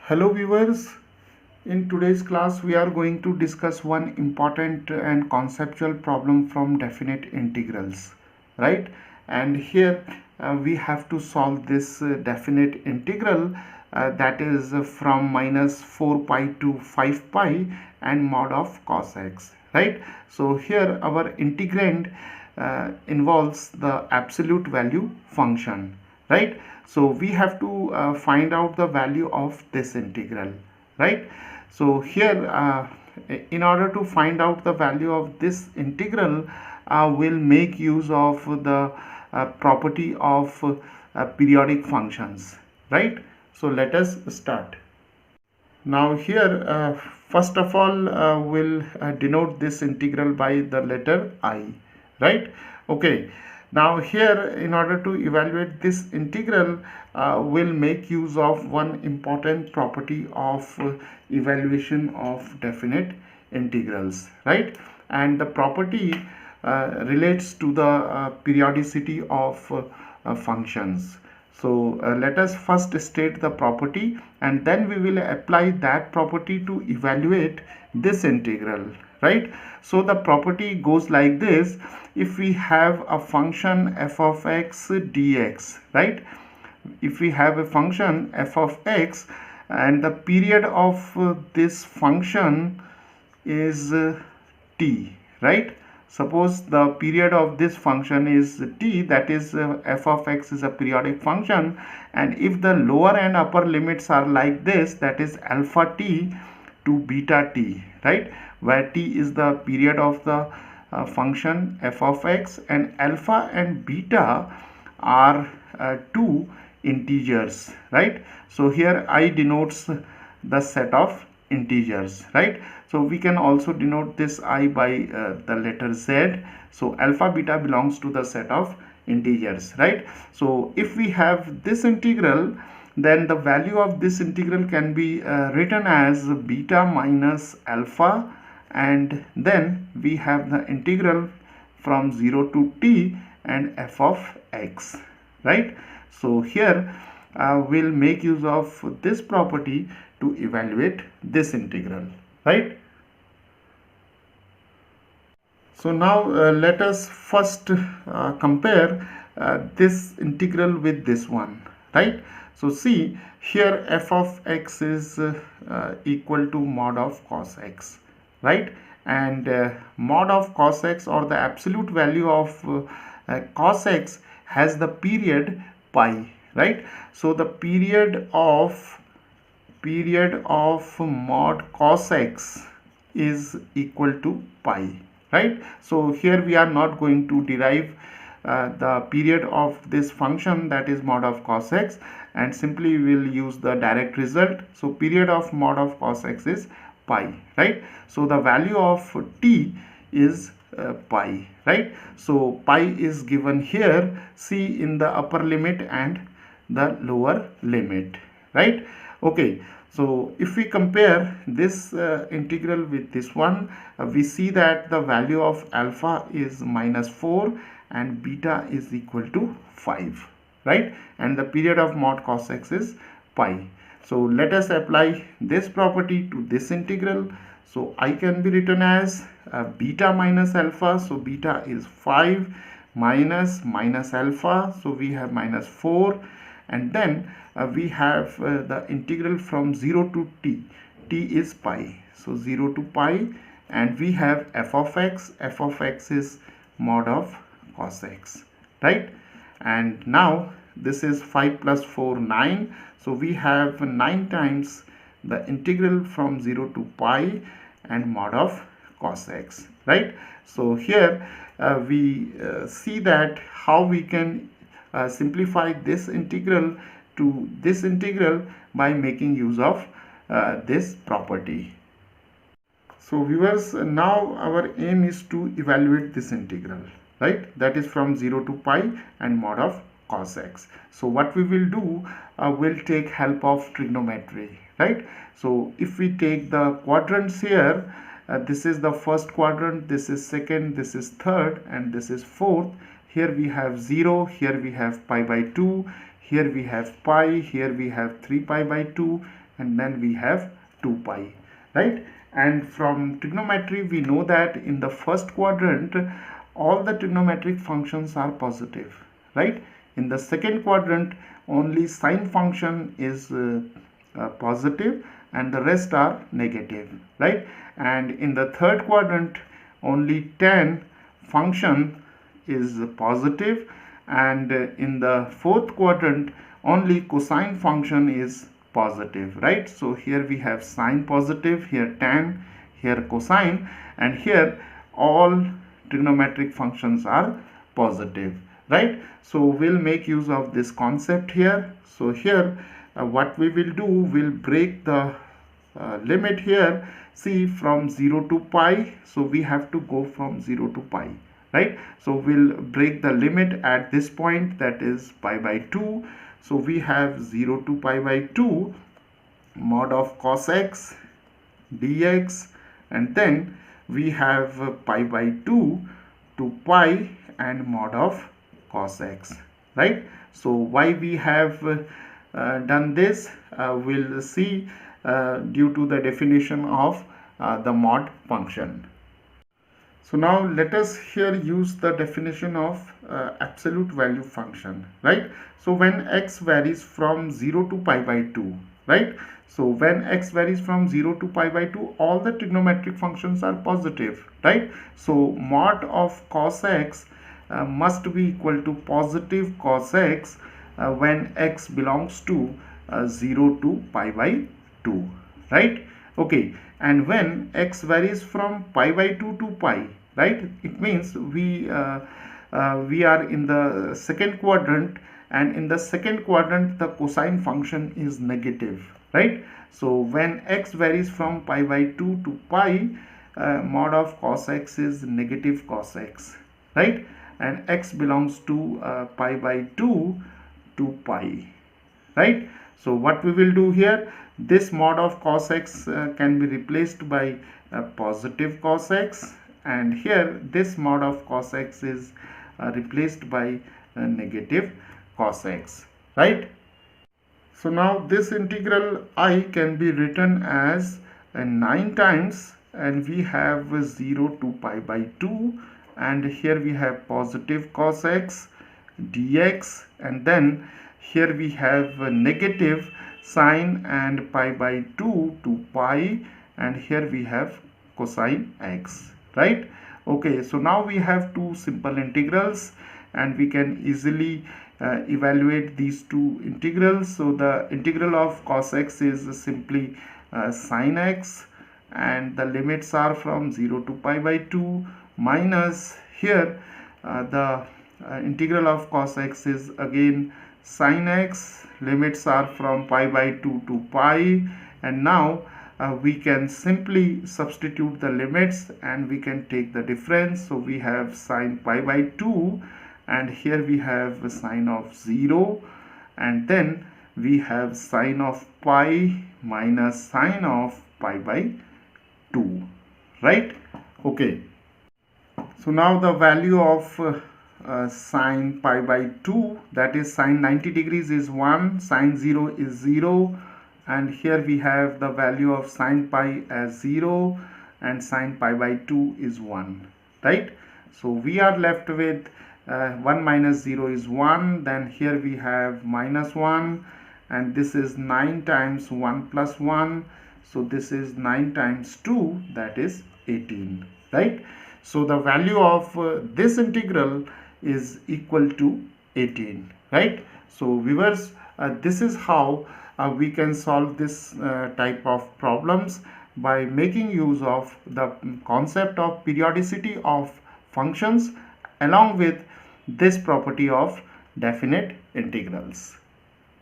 Hello viewers, in today's class we are going to discuss one important and conceptual problem from definite integrals, right? And here we have to solve this definite integral that is from minus 4 pi to 5 pi and mod of cos x, right? So here our integrand involves the absolute value function, right? So we have to find out the value of this integral, right? So here in order to find out the value of this integral, we'll make use of the property of periodic functions, right? So let us start. Now here first of all we'll denote this integral by the letter I, right? Okay, now here in order to evaluate this integral we'll make use of one important property of evaluation of definite integrals, right? And the property relates to the periodicity of functions. So let us first state the property and then we will apply that property to evaluate this integral, right? So the property goes like this: if we have a function f of x dx, right? If we have a function f of x and the period of this function is t, right? Suppose the period of this function is t, that is f of x is a periodic function, and if the lower and upper limits are like this, that is alpha t to beta t, right? Where t is the period of the function f of x and alpha and beta are two integers, right? So here I denotes the set of integers, right? So we can also denote this I by the letter z. So alpha beta belongs to the set of integers, right? So if we have this integral, then the value of this integral can be written as beta minus alpha, and then we have the integral from 0 to t and f of x, right? So here we'll make use of this property to evaluate this integral, right? So now let us first compare this integral with this one, right? So see here f of x is equal to mod of cos x, right? And mod of cos x, or the absolute value of cos x, has the period pi, right? So the period of mod cos x is equal to pi, right? So here we are not going to derive the period of this function, that is mod of cos x, and simply we will use the direct result. So period of mod of cos x is pi, right? So the value of t is pi, right? So pi is given here, see in the upper limit and the lower limit, right? Okay, so if we compare this integral with this one, we see that the value of alpha is minus 4 and beta is equal to 5, right? And the period of mod cos x is pi. So let us apply this property to this integral. So I can be written as beta minus alpha. So beta is 5 minus alpha. So we have minus 4, and then we have the integral from 0 to t. T is pi. So 0 to pi, and we have f of x. F of x is mod of cos x, right? And now this is 5 plus 4, 9. So we have 9 times the integral from 0 to pi and mod of cos x, right? So here we see that how we can simplify this integral to this integral by making use of this property. So viewers, now our aim is to evaluate this integral, right? That is from 0 to pi and mod of cos x. So what we will do, we'll take help of trigonometry, right? So if we take the quadrants here, this is the first quadrant, this is second, this is third, and this is fourth. Here we have 0, here we have pi by 2, here we have pi, here we have 3 pi by 2, and then we have 2 pi, right? And from trigonometry we know that in the first quadrant all the trigonometric functions are positive, right? In the second quadrant only sine function is positive and the rest are negative, right? And in the third quadrant only tan function is positive, and in the fourth quadrant only cosine function is positive, right? So here we have sine positive, here tan, here cosine, and here all trigonometric functions are positive, right? So we'll make use of this concept here. So here what we will do, we'll break the limit here. See, from 0 to pi, so we have to go from 0 to pi, right? So we'll break the limit at this point, that is pi by 2. So we have 0 to pi by 2 mod of cos x dx, and then we have pi by 2 to pi and mod of cos x, right? So why we have done this, we'll see due to the definition of the mod function. So now let us here use the definition of absolute value function, right? So when x varies from 0 to pi by 2, right? So when x varies from 0 to pi by 2, all the trigonometric functions are positive, right? So mod of cos x must be equal to positive cos x when x belongs to 0 to pi by 2, right? Okay, and when x varies from pi by 2 to pi, right, it means we are in the second quadrant, and in the second quadrant the cosine function is negative, right? So when x varies from pi by 2 to pi, mod of cos x is negative cos x, right? And x belongs to pi by 2 to pi, right? So what we will do here, this mod of cos x can be replaced by positive cos x, and here this mod of cos x is replaced by negative cos x, right? So now this integral I can be written as 9 times, and we have 0 to pi by 2, and here we have positive cos x dx, and then here we have negative sine and pi by 2 to pi, and here we have cosine x, right? Okay, so now we have two simple integrals, and we can easily evaluate these two integrals. So the integral of cos x is simply sine x, and the limits are from 0 to pi by 2, minus here the integral of cos x is again sine x, limits are from pi by 2 to pi, and now we can simply substitute the limits and we can take the difference. So we have sine pi by 2, and here we have sine of 0, and then we have sine of pi minus sine of pi by 2, right? Okay, so now the value of sine pi by 2, that is sine 90 degrees, is 1, sine 0 is 0, and here we have the value of sine pi as 0, and sine pi by 2 is 1, right? So we are left with 1 minus 0 is 1, then here we have minus 1, and this is 9 times 1 plus 1, so this is 9 times 2, that is 18, right? So the value of this integral is equal to 18, right? So viewers, this is how we can solve this type of problems, by making use of the concept of periodicity of functions along with this property of definite integrals.